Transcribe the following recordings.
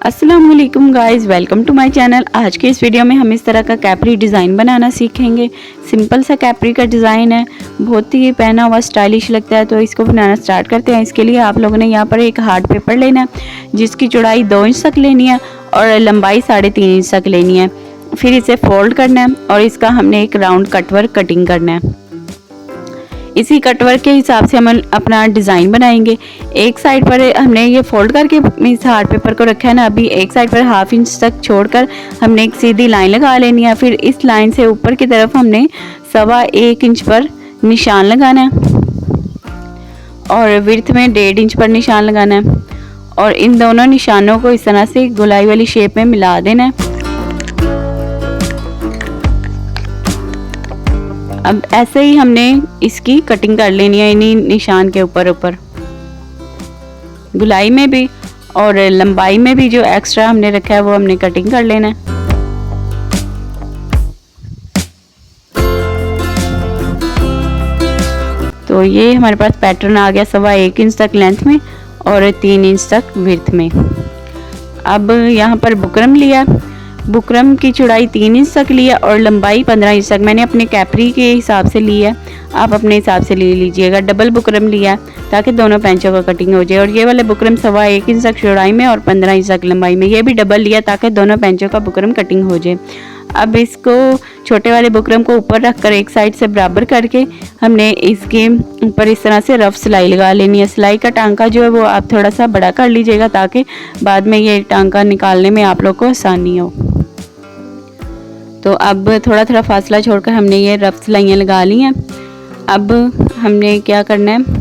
अस्सलाम वालेकुम guys, welcome to my channel. आज के इस वीडियो में हम इस तरह का कैपरी डिज़ाइन बनाना सीखेंगे। सिंपल सा कैपरी का डिज़ाइन है, बहुत ही पहना हुआ स्टाइलिश लगता है। तो इसको बनाना स्टार्ट करते हैं। इसके लिए आप लोगों ने यहाँ पर एक हार्ड पेपर लेना है जिसकी चौड़ाई 2 इंच तक लेनी है और लंबाई 3.5 इंच तक लेनी है। फिर इसे फोल्ड करना है और इसका हमने एक राउंड कटवर्क कटिंग करना है। इसी कटवर्क के हिसाब से हम अपना डिज़ाइन बनाएंगे। एक साइड पर हमने ये फोल्ड करके इस हार्ड पेपर को रखा है ना, अभी एक साइड पर 1/2 इंच तक छोड़कर हमने एक सीधी लाइन लगा लेनी है। फिर इस लाइन से ऊपर की तरफ हमने 1.25 इंच पर निशान लगाना है और विड्थ में 1.5 इंच पर निशान लगाना है और इन दोनों निशानों को इस तरह से गोलाई वाली शेप में मिला देना है। अब ऐसे ही हमने इसकी कटिंग कर लेनी है इन्हीं निशान के ऊपर गुलाई में भी और लंबाई में भी जो एक्स्ट्रा हमने रखा है वो हमने कटिंग कर लेना है। तो ये हमारे पास पैटर्न आ गया 1.25 इंच तक लेंथ में और 3 इंच तक विड्थ में। अब यहाँ पर बुकरम लिया, बुकरम की चौड़ाई 3 इंच तक लिया और लंबाई 15 इंच तक मैंने अपने कैपरी के हिसाब से लिया, आप अपने हिसाब से ले लीजिएगा। डबल बुकरम लिया ताकि दोनों पेंचों का कटिंग हो जाए और ये वाले बुकरम 1.25 इंच तक चौड़ाई में और 15 इंच तक लंबाई में, ये भी डबल लिया ताकि दोनों पेंचों का बुकरम कटिंग हो जाए। अब इसको छोटे वाले बुकरम को ऊपर रखकर एक साइड से बराबर करके हमने इसके ऊपर इस तरह से रफ सिलाई लगा लेनी है। सिलाई का टांका जो है वो आप थोड़ा सा बड़ा कर लीजिएगा ताकि बाद में ये टांका निकालने में आप लोग को आसानी हो। तो अब थोड़ा थोड़ा फासला छोड़कर हमने ये रफ सिलाइयाँ लगा ली हैं। अब हमने क्या करना है,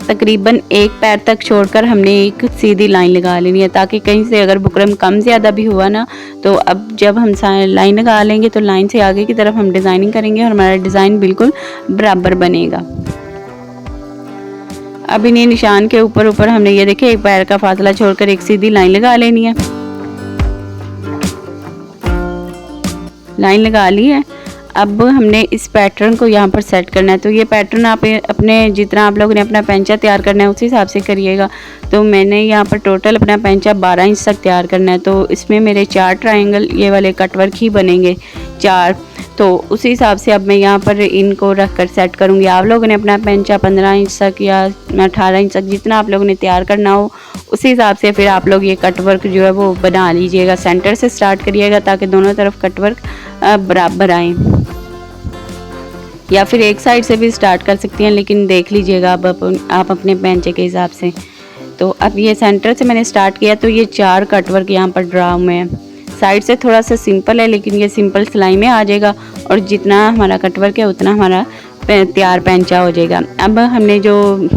तकरीबन एक पैर तक छोड़कर हमने एक सीधी लाइन लगा लेनी है ताकि कहीं से अगर बुकरम कम ज़्यादा भी हुआ ना तो अब जब हम लाइन लगा लेंगे तो लाइन से आगे की तरफ हम डिज़ाइनिंग करेंगे और हमारा डिज़ाइन बिल्कुल बराबर बनेगा। अब इन्हीं निशान के ऊपर हमने ये देखिए एक पैर का फासला छोड़कर एक सीधी लाइन लगा लेनी है। लाइन लगा ली है। अब हमने इस पैटर्न को यहाँ पर सेट करना है। तो ये पैटर्न आप अपने जितना आप लोगों ने अपना पेंचा तैयार करना है उसी हिसाब से करिएगा। तो मैंने यहाँ पर टोटल अपना पेंचा 12 इंच तक तैयार करना है। तो इसमें मेरे 4 ट्रायंगल ये वाले कटवर्क ही बनेंगे 4। तो उसी हिसाब से अब मैं यहाँ पर इनको रख कर सेट करूँगी। आप लोगों ने अपना पेंचा 15 इंच तक या 18 इंच तक जितना आप लोगों ने तैयार करना हो उसी हिसाब से फिर आप लोग ये कटवर्क जो है वो बना लीजिएगा। सेंटर से स्टार्ट करिएगा ताकि दोनों तरफ कटवर्क बराबर आए, या फिर एक साइड से भी स्टार्ट कर सकती हैं, लेकिन देख लीजिएगा आप अपने पेंचे के हिसाब से। तो अब ये सेंटर से मैंने स्टार्ट किया तो ये 4 कटवर्क यहाँ पर ड्रा हुए हैं। साइड से थोड़ा सा सिंपल है लेकिन ये सिंपल सिलाई में आ जाएगा और जितना हमारा कटवर्क है उतना हमारा तैयार पेंचा हो जाएगा। अब हमने जो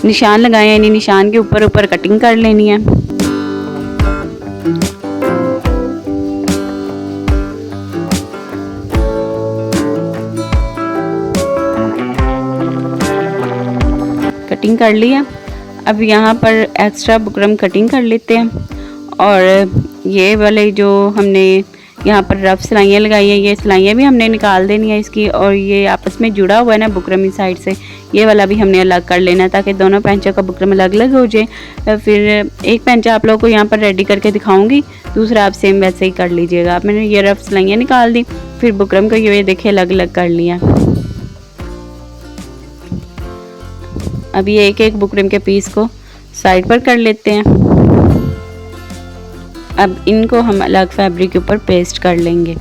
निशान लगाए हैं इन्हीं निशान के ऊपर कटिंग कर लेनी है। कटिंग कर लिया। अब यहाँ पर एक्स्ट्रा बुकरम कटिंग कर लेते हैं और ये वाले जो हमने यहाँ पर रफ सिलाइयाँ लगाई है ये सिलाइयाँ भी हमने निकाल देनी है इसकी, और ये आपस में जुड़ा हुआ है ना बुकरम इस साइड से, ये वाला भी हमने अलग कर लेना है ताकि दोनों पेंचों का बुकरम अलग अलग हो जाए। फिर एक पेंचा आप लोगों को यहाँ पर रेडी करके दिखाऊंगी, दूसरा आप सेम वैसे ही कर लीजिएगा। अब मैंने ये रफ सिलाइयाँ निकाल दी, फिर बुकरम को ये देखिए अलग अलग कर लिया। अब ये एक एक बुकरम के पीस को साइड पर कर लेते हैं। अब इनको हम अलग फैब्रिक के ऊपर पेस्ट कर लेंगे,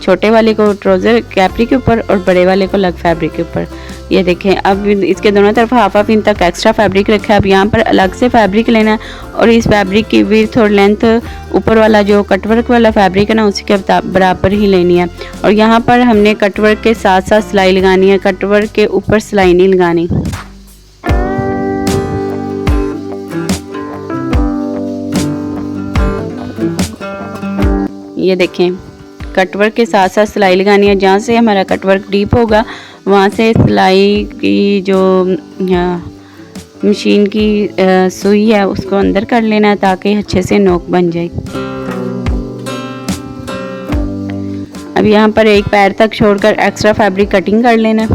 छोटे वाले को ट्राउज़र कैपरी के ऊपर और बड़े वाले को अलग फैब्रिक के ऊपर। ये देखें अब इसके दोनों तरफ 1/2 इंच तक एक्स्ट्रा फैब्रिक रखा है। अब यहाँ पर अलग से फैब्रिक लेना है और इस फैब्रिक की विड्थ और लेंथ ऊपर वाला जो कटवर्क वाला फैब्रिक है ना उसी के बराबर ही लेनी है। और यहाँ पर हमने कटवर्क के साथ साथ सिलाई लगानी है, कटवर्क के ऊपर सिलाई नहीं लगानी। ये देखें कटवर्क के साथ साथ सिलाई लगानी है। जहाँ से हमारा कटवर्क डीप होगा वहाँ से सिलाई की जो मशीन की सुई है उसको अंदर कर लेना है ताकि अच्छे से नोक बन जाए। अब यहाँ पर एक पैर तक छोड़कर एक्स्ट्रा फैब्रिक कटिंग कर लेना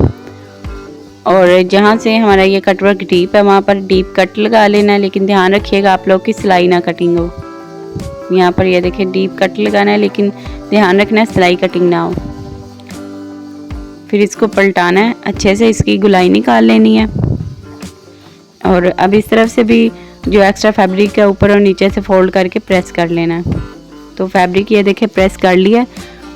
और जहाँ से हमारा ये कटवर्क डीप है वहाँ पर डीप कट लगा लेना है, लेकिन ध्यान रखिएगा आप लोग की सिलाई ना कटिंग हो। यहाँ पर ये देखिए डीप कट लगाना है, लेकिन ध्यान रखना है सिलाई कटिंग ना हो। फिर इसको पलटाना है, अच्छे से इसकी गुलाई निकाल लेनी है। और अब इस तरफ से भी जो एक्स्ट्रा फैब्रिक है ऊपर और नीचे से फोल्ड करके प्रेस कर लेना है। तो फैब्रिक ये देखिए प्रेस कर लिया,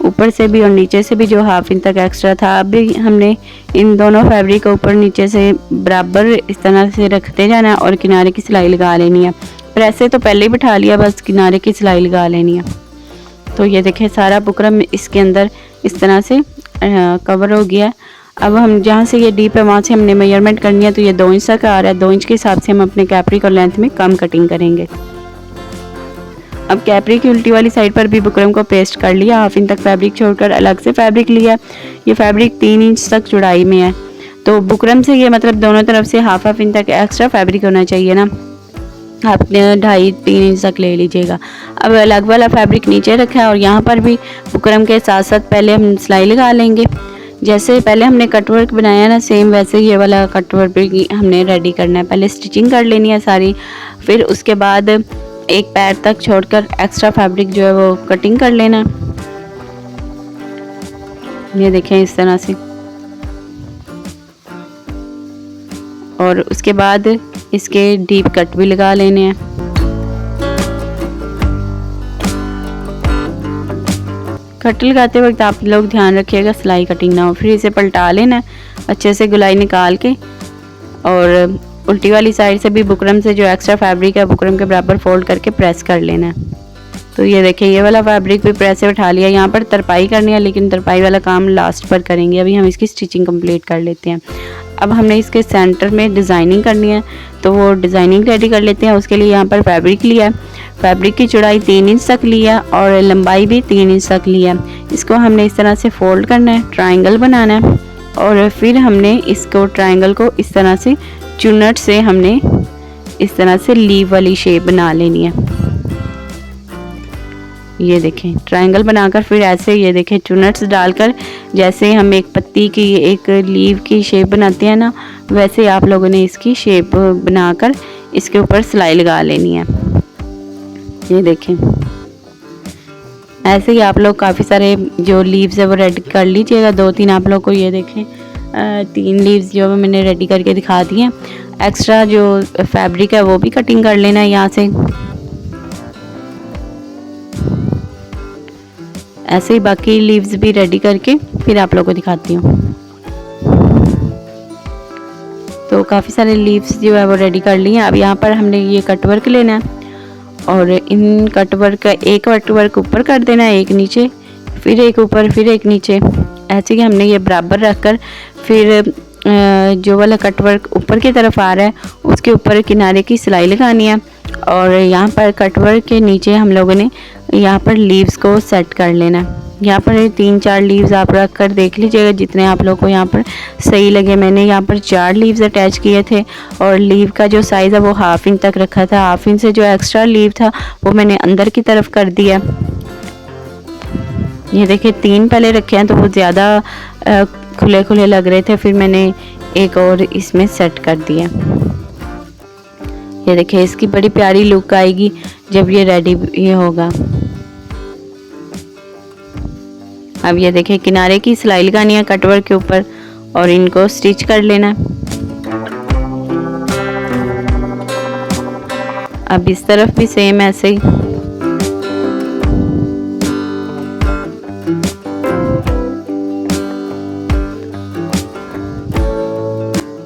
ऊपर से भी और नीचे से भी जो हाफ इंच तक एक्स्ट्रा था। अब भी हमने इन दोनों फैब्रिक को ऊपर नीचे से बराबर इस तरह से रखते जाना है और किनारे की सिलाई लगा लेनी है। प्रेस से तो पहले ही बिठा लिया, बस किनारे की सिलाई लगा लेनी है। तो ये देखिए सारा बुकरम इसके अंदर इस तरह से कवर हो गया। अब हम जहाँ से ये डीप है वहाँ से हमने मेजरमेंट करनी है। तो ये 2 इंच तक आ रहा है, 2 इंच के हिसाब से हम अपने कैपरी और लेंथ में कम कटिंग करेंगे। अब कैपरी की उल्टी वाली साइड पर भी बुकरम को पेस्ट कर लिया, हाफ इंच तक फैब्रिक छोड़कर अलग से फैब्रिक लिया। ये फैब्रिक 3 इंच तक चौड़ाई में है, तो बुकरम से ये मतलब दोनों तरफ से हाफ इंच तक एक्स्ट्रा फैब्रिक होना चाहिए ना। आपने 2.5-3 इंच तक ले लीजिएगा। अब अलग वाला फैब्रिक नीचे रखा है और यहाँ पर भी बुकरम के साथ साथ पहले हम सिलाई लगा लेंगे। जैसे पहले हमने कटवर्क बनाया ना, सेम वैसे ये वाला कटवर्क भी हमने रेडी करना है। पहले स्टिचिंग कर लेनी है सारी, फिर उसके बाद एक पैर तक छोड़कर एक्स्ट्रा फैब्रिक जो है वो कटिंग कर लेना। ये देखें इस तरह से। और उसके बाद इसके डीप कट भी लगा लेने हैं। कट लगाते वक्त आप लोग ध्यान रखिएगा सिलाई कटिंग ना हो। फिर इसे पलटा लेना है अच्छे से गुलाई निकाल के, और उल्टी वाली साइड से भी बुकरम से जो एक्स्ट्रा फैब्रिक है बुकरम के बराबर फोल्ड करके प्रेस कर लेना है। तो ये देखिए ये वाला फैब्रिक भी प्रेस से उठा लिया। यहाँ पर तरपाई करनी है, लेकिन तरपाई वाला काम लास्ट पर करेंगे। अभी हम इसकी स्टिचिंग कंप्लीट कर लेते हैं। अब हमने इसके सेंटर में डिज़ाइनिंग करनी है, तो वो डिज़ाइनिंग रेडी कर लेते हैं। उसके लिए यहाँ पर फैब्रिक लिया है, फैब्रिक की चौड़ाई 3 इंच तक लिया और लंबाई भी 3 इंच तक लिया। इसको हमने इस तरह से फोल्ड करना है, ट्रायंगल बनाना है, और फिर हमने इसको ट्रायंगल को इस तरह से चुनट से हमने इस तरह से लीव वाली शेप बना लेनी है। ये देखें ट्रायंगल बनाकर फिर ऐसे ये देखें चुनट्स डालकर, जैसे हम एक पत्ती की एक लीव की शेप बनाते हैं ना, वैसे आप लोगों ने इसकी शेप बनाकर इसके ऊपर सिलाई लगा लेनी है। ये देखें ऐसे ही आप लोग काफ़ी सारे जो लीव्स है वो रेडी कर लीजिएगा। 2-3 आप लोग को ये देखें 3 लीव्स जो मैंने रेडी करके दिखा दी हैं। एक्स्ट्रा जो फैब्रिक है वो भी कटिंग कर लेना है यहाँ से। ऐसे ही बाकी लीव्स भी रेडी करके फिर आप लोगों को दिखाती हूँ। तो काफ़ी सारे लीव्स जो है वो रेडी कर लिए हैं। अब यहाँ पर हमने ये कटवर्क लेना है और इन कटवर्क का एक कटवर्क ऊपर कर देना है, एक नीचे, फिर एक ऊपर, फिर एक नीचे। ऐसे ही हमने ये बराबर रखकर फिर जो वाला कटवर्क ऊपर की तरफ आ रहा है उसके ऊपर किनारे की सिलाई लगानी है। और यहाँ पर कटवर्क के नीचे हम लोगों ने यहाँ पर लीव्स को सेट कर लेना है। यहाँ पर 3-4 लीव्स आप रख कर देख लीजिएगा जितने आप लोगों को यहाँ पर सही लगे। मैंने यहाँ पर 4 लीव्स अटैच किए थे और लीव का जो साइज़ है वो हाफ इंच तक रखा था। हाफ इंच से जो एक्स्ट्रा लीव था वो मैंने अंदर की तरफ कर दिया। ये देखिए 3 पहले रखे हैं तो वो ज़्यादा खुले खुले लग रहे थे, फिर मैंने एक और इसमें सेट कर दिया। ये देखिए इसकी बड़ी प्यारी लुक आएगी जब ये रेडी ये होगा। अब ये देखिए किनारे की सिलाई लगानी है कटवर्क के ऊपर और इनको स्टिच कर लेना। अब इस तरफ भी सेम ऐसे ही।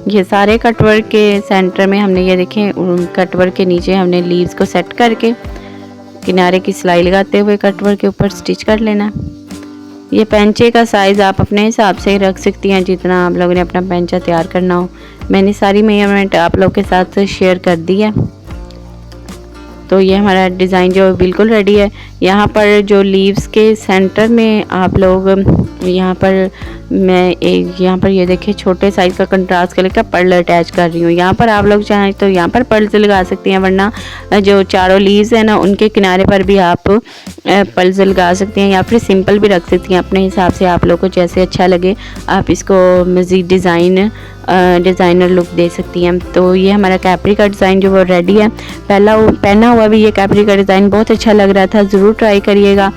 ये सारे कटवर्क के सेंटर में हमने ये देखें कटवर्क के नीचे हमने लीव्स को सेट करके किनारे की सिलाई लगाते हुए कटवर्क के ऊपर स्टिच कर लेना। ये पेंचे का साइज़ आप अपने हिसाब से ही रख सकती हैं जितना आप लोगों ने अपना पेंचा तैयार करना हो। मैंने सारी मेजरमेंट आप लोग के साथ शेयर कर दी है। तो ये हमारा डिज़ाइन जो बिल्कुल रेडी है। यहाँ पर जो लीव्स के सेंटर में आप लोग यहाँ पर मैं एक यहाँ पर ये देखिए छोटे साइज़ का कंट्रास्ट कलर का पर्ल अटैच कर रही हूँ। यहाँ पर आप लोग चाहें तो यहाँ पर पर्ल्स लगा सकती हैं, वरना जो चारों लीव्स हैं ना उनके किनारे पर भी आप पर्ल्स लगा सकती हैं, या फिर सिंपल भी रख सकती हैं अपने हिसाब से, आप लोग को जैसे अच्छा लगे आप इसको मज़ीद डिज़ाइनर लुक दे सकती हैं। तो ये हमारा कैपरी का डिज़ाइन जो वो रेडी है। पहना हुआ भी ये कैपरी का डिज़ाइन बहुत अच्छा लग रहा था, ज़रूर ट्राई करिएगा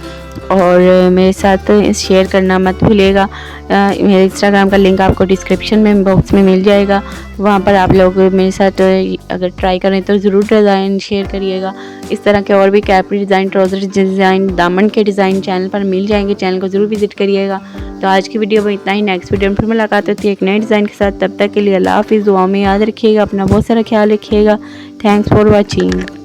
और मेरे साथ शेयर करना मत भूलिएगा। मेरे इंस्टाग्राम का लिंक आपको डिस्क्रिप्शन में बॉक्स में मिल जाएगा, वहाँ पर आप लोग मेरे साथ अगर ट्राई करें तो ज़रूर डिज़ाइन शेयर करिएगा। इस तरह के और भी कैपरी डिज़ाइन, ट्राउज़र डिज़ाइन, दामन के डिज़ाइन चैनल पर मिल जाएंगे, चैनल को ज़रूर विज़िट करिएगा। तो आज की वीडियो में इतना ही, नेक्स्ट वीडियो में फिर मुलाकात होती है एक नए डिज़ाइन के साथ। तब तक के लिए अल्लाह हाफ़िज़, दुआ में याद रखिएगा, अपना बहुत सारा ख्याल रखिएगा। Thanks for watching.